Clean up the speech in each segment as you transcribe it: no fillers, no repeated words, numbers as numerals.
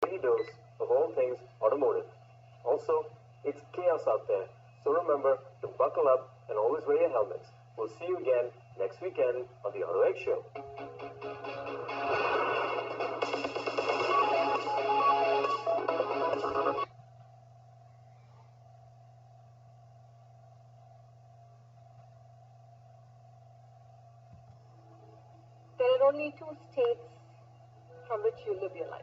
daily dose of all things automotive. Also, it's chaos out there, so remember to buckle up and always wear your helmets. We'll see you again next weekend on the Auto X Show. There are only two states from which you live your life.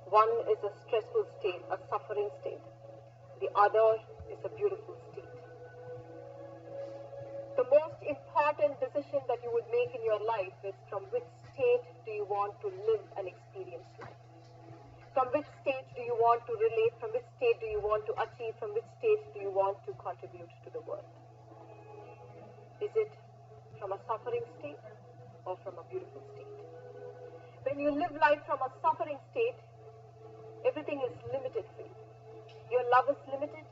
One is a stressful state, a suffering state. The other is a beautiful state. The most important decision that you would make in your life is from which state do you want to live and experience life? From which state do you want to relate? From which state do you want to achieve? From which state do you want to contribute to the world? Is it from a suffering state or from a beautiful state? When you live life from a suffering state, everything is limited for you. Your love is limited,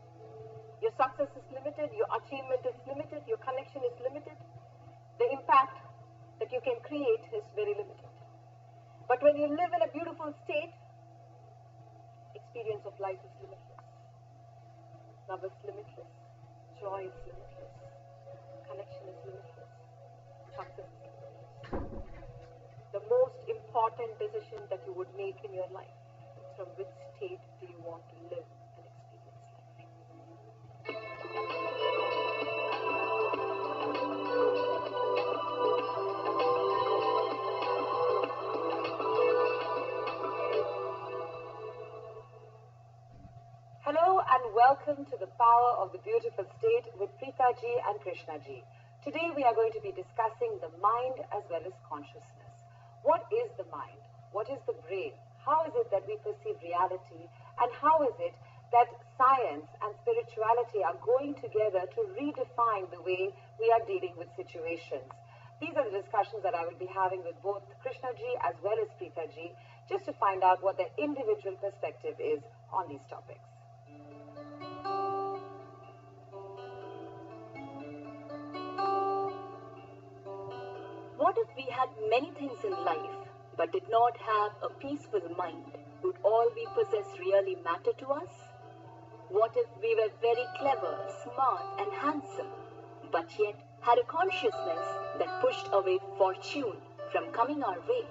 your success is limited, your achievement is limited, your connection is limited. The impact that you can create is very limited. But when you live in a beautiful state, experience of life is limitless. Love is limitless. Joy is limitless. Connection is limitless. Success is limitless. The most important decision that you would make in your life is from which state do you want to live and experience life. Hello and welcome to the Power of the Beautiful State with Preethaji and Krishnaji. Today we are going to be discussing the mind as well as consciousness. What is the mind? What is the brain? How is it that we perceive reality? And how is it that science and spirituality are going together to redefine the way we are dealing with situations? These are the discussions that I will be having with both Krishnaji as well as Preethaji, just to find out what their individual perspective is on these topics. What if we had many things in life but did not have a peaceful mind? Would all we possess really matter to us? What if we were very clever, smart and handsome, but yet had a consciousness that pushed away fortune from coming our way?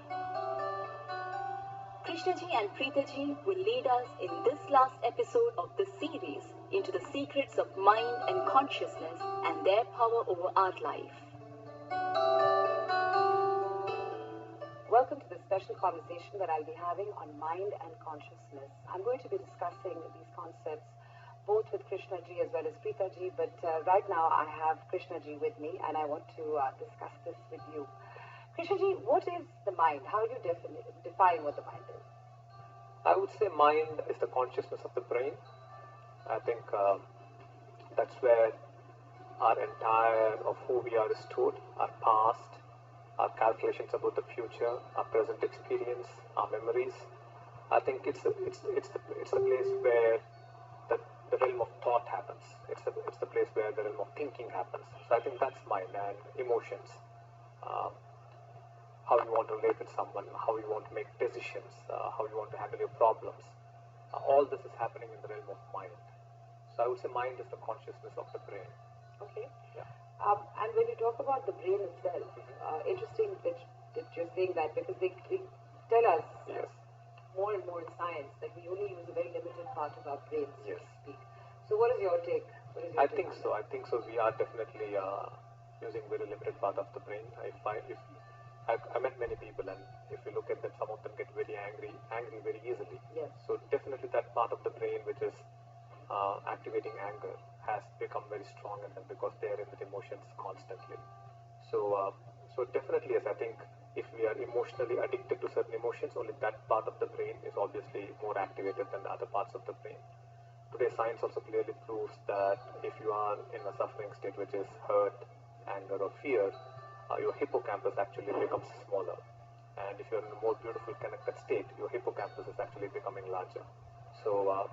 Krishnaji and Preethaji will lead us in this last episode of this series into the secrets of mind and consciousness and their power over our life. Welcome to this special conversation that I'll be having on mind and consciousness. I'm going to be discussing these concepts both with Krishnaji as well as Preethaji, but right now I have Krishnaji with me and I want to discuss this with you. Krishnaji, what is the mind? How do you define what the mind is? I would say mind is the consciousness of the brain. I think that's where our entire of who we are is stored, our past, our calculations about the future, our present experience, our memories. I think it's the place where the realm of thought happens. It's the place where the realm of thinking happens. So I think that's mind and emotions. How you want to relate with someone, how you want to make decisions, how you want to handle your problems. All this is happening in the realm of mind. So I would say mind is the consciousness of the brain. Okay. Yeah. And when you talk about the brain itself, interesting that you're saying that, because they tell us Yes. more and more in science that we only use a very limited part of our brains, so Yes. to speak. So what is your take? I think so. I think so. We are definitely using very limited part of the brain. I met many people, and if you look at them, some of them get very angry very easily. Yes. So definitely that part of the brain which is activating anger has become very strong in them because they are in with emotions constantly. So definitely yes, I think if we are emotionally addicted to certain emotions, only that part of the brain is obviously more activated than the other parts of the brain. Today science also clearly proves that if you are in a suffering state which is hurt, anger or fear, your hippocampus actually becomes smaller. And if you're in a more beautiful connected state, your hippocampus is actually becoming larger. So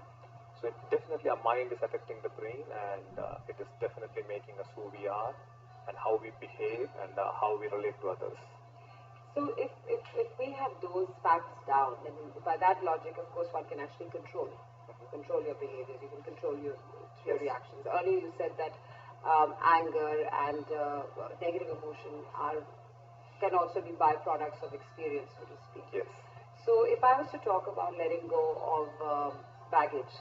definitely our mind is affecting the brain, and it is definitely making us who we are and how we behave and how we relate to others. So if we have those facts down, then by that logic, of course, one can actually control your behaviors. You can control your reactions. Earlier, you said that anger and negative emotion can also be byproducts of experience, so to speak. Yes. So if I was to talk about letting go of baggage,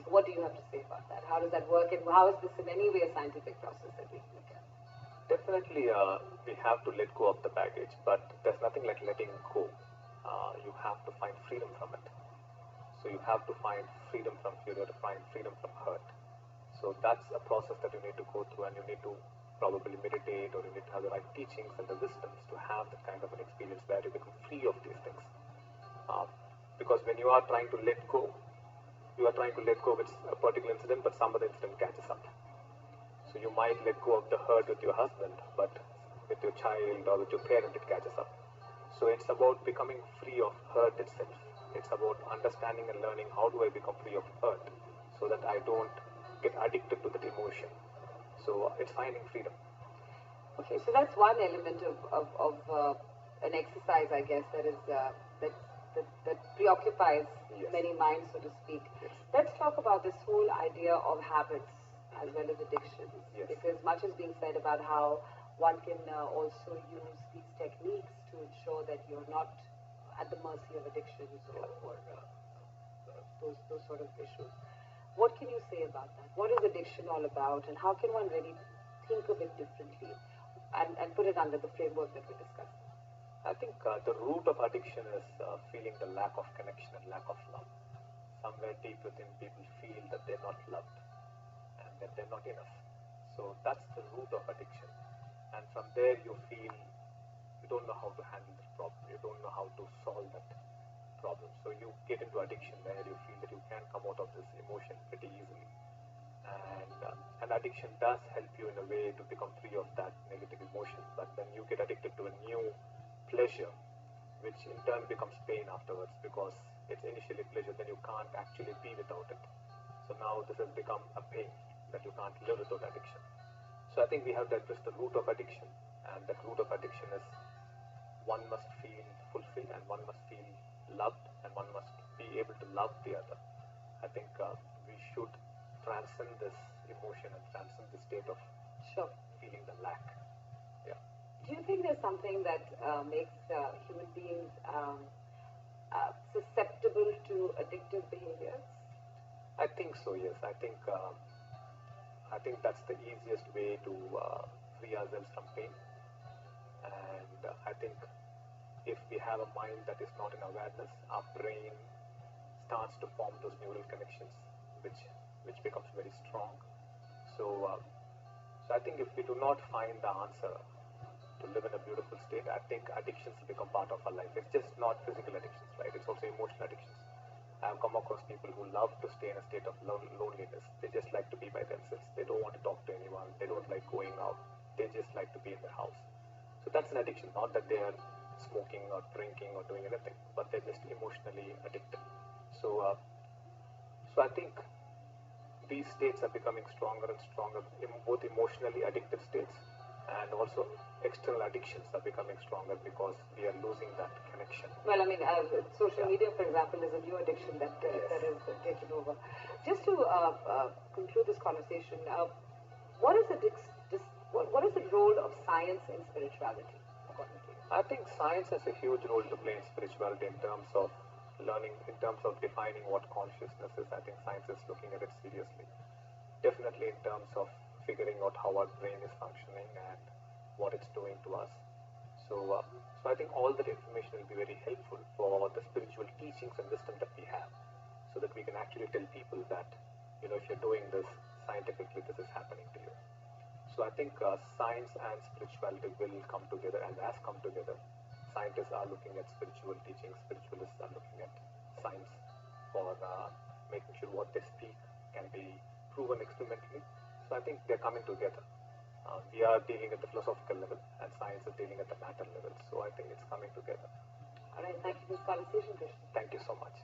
what do you have to say about that? How does that work, and how is this in any way a scientific process that we can look at? Definitely, we have to let go of the baggage, but there's nothing like letting go. You have to find freedom from it. So you have to find freedom from fear, you have to find freedom from hurt. So that's a process that you need to go through, and you need to probably meditate, or you need to have the right teachings and the wisdoms to have that kind of an experience where you become free of these things. Because when you are trying to let go, you are trying to let go with a particular incident, but some other incident catches up. So you might let go of the hurt with your husband, but with your child or with your parent, it catches up. So it's about becoming free of hurt itself. It's about understanding and learning how do I become free of hurt so that I don't get addicted to that emotion. So it's finding freedom. Okay, so that's one element of an exercise, I guess, that preoccupies many minds, so to speak. Yes. Let's talk about this whole idea of habits as well as addictions, because much is being said about how one can also use these techniques to ensure that you're not at the mercy of addictions or those sort of issues. What can you say about that? What is addiction all about, and how can one really think of it differently and put it under the framework that we discussed? I think the root of addiction is feeling the lack of connection and lack of love. Somewhere deep within, people feel that they're not loved and that they're not enough. So that's the root of addiction. And from there, you feel you don't know how to handle the problem. You don't know how to solve that problem. So you get into addiction where you feel that you can come out of this emotion pretty easily. And addiction does help you in a way to become free of that negative emotion. But then you get addicted to a new pleasure, which in turn becomes pain afterwards, because it's initially pleasure, then you can't actually be without it. So now this has become a pain that you can't live without addiction. So I think we have to address the root of addiction, and that root of addiction is one must feel fulfilled and one must feel loved and one must be able to love the other. I think we should transcend this emotion and transcend the state of feeling the lack. Yeah. Do you think there's something that makes human beings susceptible to addictive behaviors? I think so, yes. I think that's the easiest way to free ourselves from pain. And I think if we have a mind that is not in awareness, our brain starts to form those neural connections, which becomes very strong. So I think if we do not find the answer to live in a beautiful state, I think addictions become part of our life. It's just not physical addictions, right? It's also emotional addictions. I've come across people who love to stay in a state of loneliness. They just like to be by themselves. They don't want to talk to anyone. They don't like going out. They just like to be in their house. So that's an addiction. Not that they are smoking or drinking or doing anything, but they're just emotionally addicted. So I think these states are becoming stronger and stronger, both emotionally addictive states and also external addictions are becoming stronger because we are losing that connection. Well, I mean, social media, for example, is a new addiction that is taken over. Just to conclude this conversation, what is the role of science in spirituality, according to you? I think science has a huge role to play in spirituality in terms of learning, in terms of defining what consciousness is. I think science is looking at it seriously. Definitely in terms of figuring out how our brain is functioning and what it's doing to us. So I think all that information will be very helpful for the spiritual teachings and wisdom that we have, so that we can actually tell people that, if you're doing this scientifically, this is happening to you. So I think science and spirituality will come together and has come together. Scientists are looking at spiritual teachings, spiritualists are looking at science for making sure what they speak can be proven experimentally. So I think they're coming together. We are dealing at the philosophical level and science is dealing at the matter level. So I think it's coming together. All right, thank you for this conversation, Krishna. Thank you so much.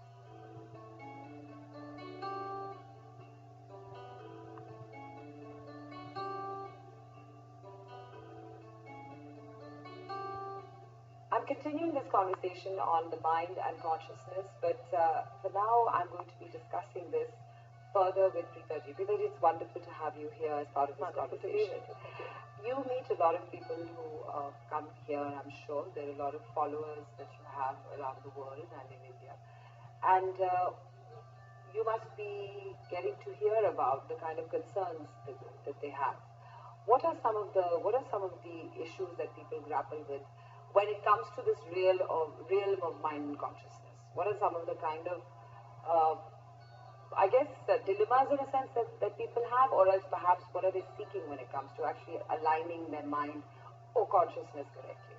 continuing this conversation on the mind and consciousness, but for now I'm going to be discussing this further with Preethaji. Preethaji, it's wonderful to have you here as part of this conversation. You meet a lot of people who come here, I'm sure. There are a lot of followers that you have around the world and in India. And you must be getting to hear about the kind of concerns that they have. What are some of the issues that people grapple with when it comes to this realm of mind and consciousness? What are some of the kind of dilemmas in a sense that people have, or else perhaps what are they seeking when it comes to actually aligning their mind or consciousness correctly?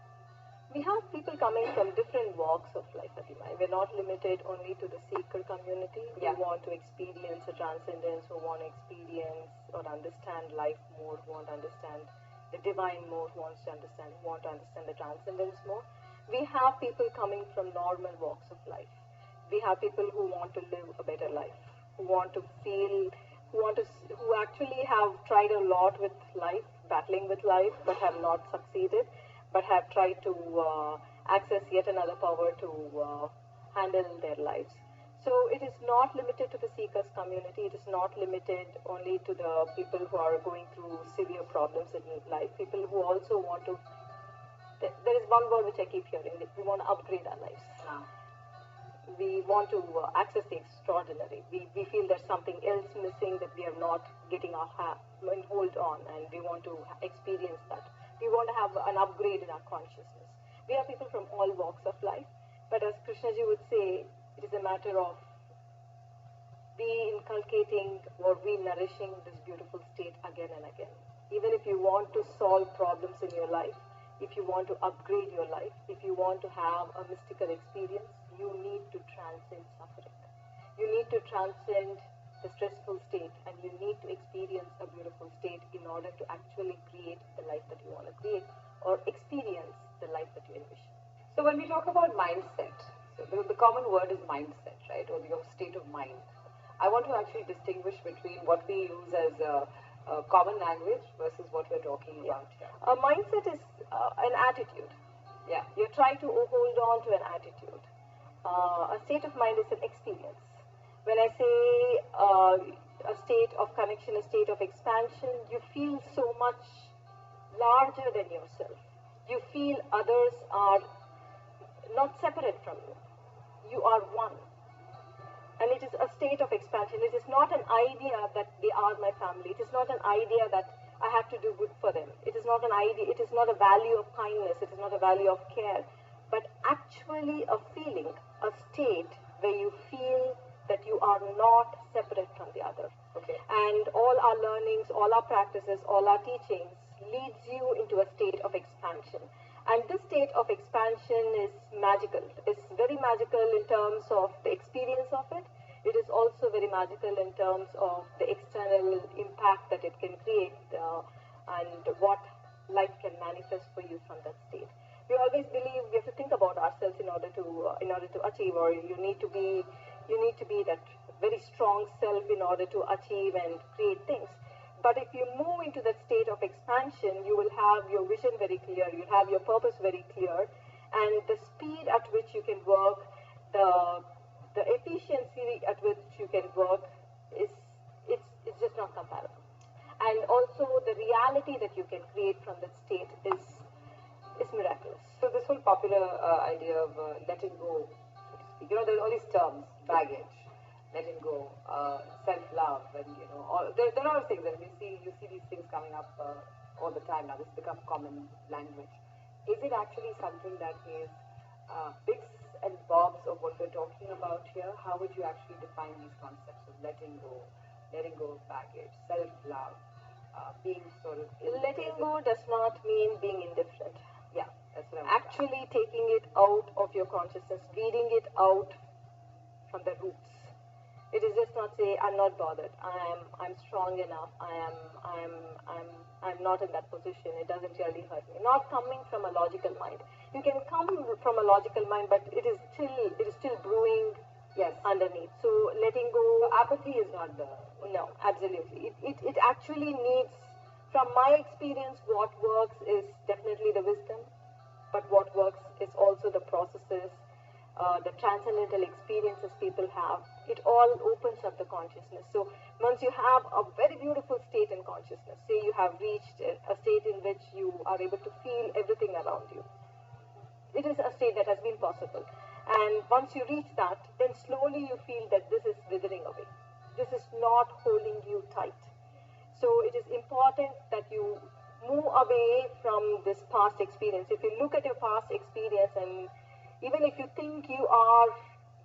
We have people coming from different walks of life, Fatima. We're not limited only to the seeker community who want to experience a transcendence, who want to experience or understand life more, who want to understand the divine more, who want to understand the transcendence more. We have people coming from normal walks of life. We have people who want to live a better life, who want to feel, who actually have tried a lot with life, battling with life, but have not succeeded, but have tried to access yet another power to handle their lives. So it is not limited to the seekers community. It is not limited only to the people who are going through severe problems in life. People who also want to, there is one word which I keep hearing, we want to upgrade our lives. We want to access the extraordinary. We feel there's something else missing that we are not getting our hold on, and we want to experience that. We want to have an upgrade in our consciousness. We are people from all walks of life, but as Krishnaji would say, it is a matter of we inculcating or we nourishing this beautiful state again and again. Even if you want to solve problems in your life, if you want to upgrade your life, if you want to have a mystical experience, you need to transcend suffering. You need to transcend the stressful state, and you need to experience a beautiful state in order to actually create the life that you want to create or experience the life that you envision. So when we talk about mindset, so the common word is mindset, right, or your state of mind. I want to actually distinguish between what we use as a common language versus what we're talking about here. A mindset is an attitude. Yeah. You try to hold on to an attitude. A state of mind is an experience. When I say a state of connection, a state of expansion, you feel so much larger than yourself. You feel others are not separate from you. You are one. And it is a state of expansion. It is not an idea that they are my family. It is not an idea that I have to do good for them. It is not an idea. It is not a value of kindness. It is not a value of care. But actually a feeling, a state where you feel that you are not separate from the other. Okay. And all our learnings, all our practices, all our teachings leads you into a state of expansion. And this state of expansion is magical. It's very magical in terms of the experience of it. It is also very magical in terms of the external impact that it can create and what life can manifest for you from that state. We always believe we have to think about ourselves in order to achieve, or you need to be that very strong self in order to achieve and create things. But if you move into that state of expansion, you will have your vision very clear, you'll have your purpose very clear, and the speed at which you can work, the efficiency at which you can work it's just not comparable. And also the reality that you can create from that state is miraculous. So this whole popular idea of letting go, so to speak, there's all these terms, baggage, letting go, self-love, and there are a lot of things, and you see these things coming up all the time now. This has become common language. Is it actually something that is bits and bobs of what we're talking about here? How would you actually define these concepts of letting go of baggage, self-love, being sort of letting go does not mean being indifferent. Yeah, that's what I'm actually taking it out of your consciousness, weeding it out from the roots. It is just not say I'm not bothered. I'm strong enough. I'm not in that position. It doesn't really hurt me. Not coming from a logical mind. You can come from a logical mind, but it is still brewing. Yes. Underneath. So letting go. So apathy is not the. No, absolutely. It actually needs. From my experience, what works is definitely the wisdom. but what works is also the processes, the transcendental experiences people have. It all opens up the consciousness. So once you have a very beautiful state in consciousness, say you have reached a state in which you are able to feel everything around you, it is a state that has been possible. And once you reach that, then slowly you feel that this is withering away. This is not holding you tight. So it is important that you move away from this past experience. If you look at your past experience, and even if you think you are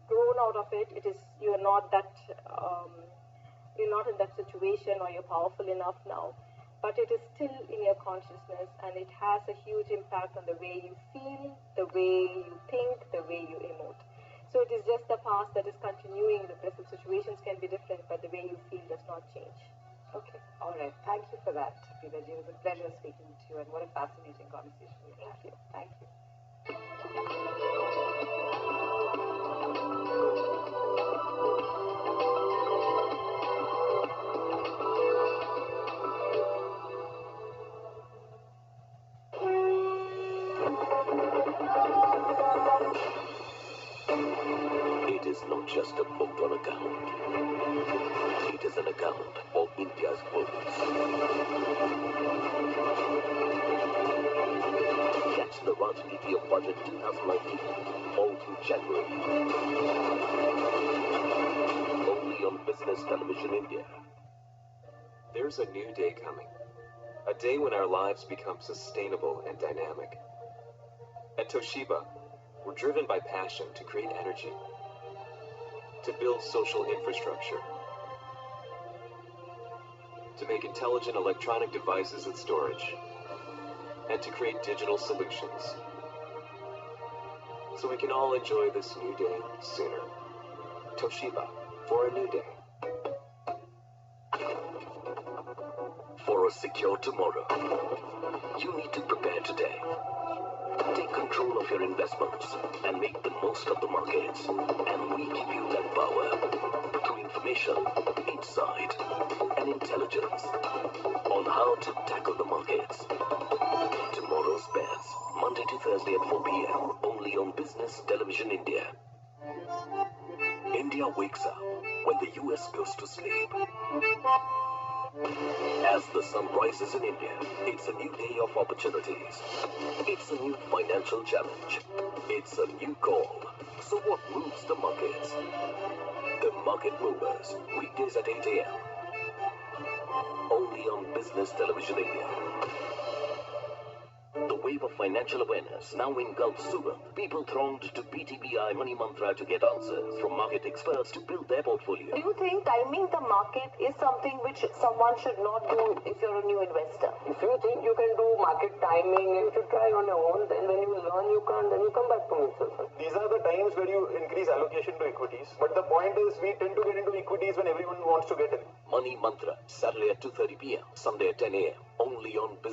grown out of it, you're not in that situation, or you're powerful enough now, but it is still in your consciousness, and it has a huge impact on the way you feel, the way you think, the way you emote. So it is just the past that is continuing. The present situations can be different, but the way you feel does not change. Okay, all right. Thank you for that, Preethaji. It was a pleasure speaking to you, and what a fascinating conversation we had. Thank you. Thank you. It is not just a book or account. It is an account of India's books. Catch the Rajniti of Budget 2019 all through January. Only on Business Television India. There's a new day coming. A day when our lives become sustainable and dynamic. At Toshiba, we're driven by passion to create energy, to build social infrastructure, to make intelligent electronic devices and storage, and to create digital solutions, so we can all enjoy this new day sooner. Toshiba, for a new day. For a secure tomorrow, you need to prepare today. Take control of your investments and make the most of the markets. And we give you that power through information, insight, and intelligence on how to tackle the markets. Tomorrow's bets, Monday to Thursday at 4 p.m. only on Business Television India. India wakes up when the US goes to sleep. As the sun rises in India, it's a new day of opportunities. It's a new financial challenge. It's a new call. So what moves the markets? The Market Movers, weekdays at 8 a.m. Only on Business Television India. The wave of financial awareness now engulfs Surat. People thronged to BTBI Money Mantra to get answers from market experts to build their portfolio. Do you think timing the market is something which someone should not do if you're a new investor? If you think you can do market timing and you should try on your own, then when you learn you can't, then you come back to mutual fund. These are the times where you increase allocation to equities. But the point is, we tend to get into equities when everyone wants to get in. Money Mantra, Saturday at 2:30 p.m., Sunday at 10 a.m. Only on Business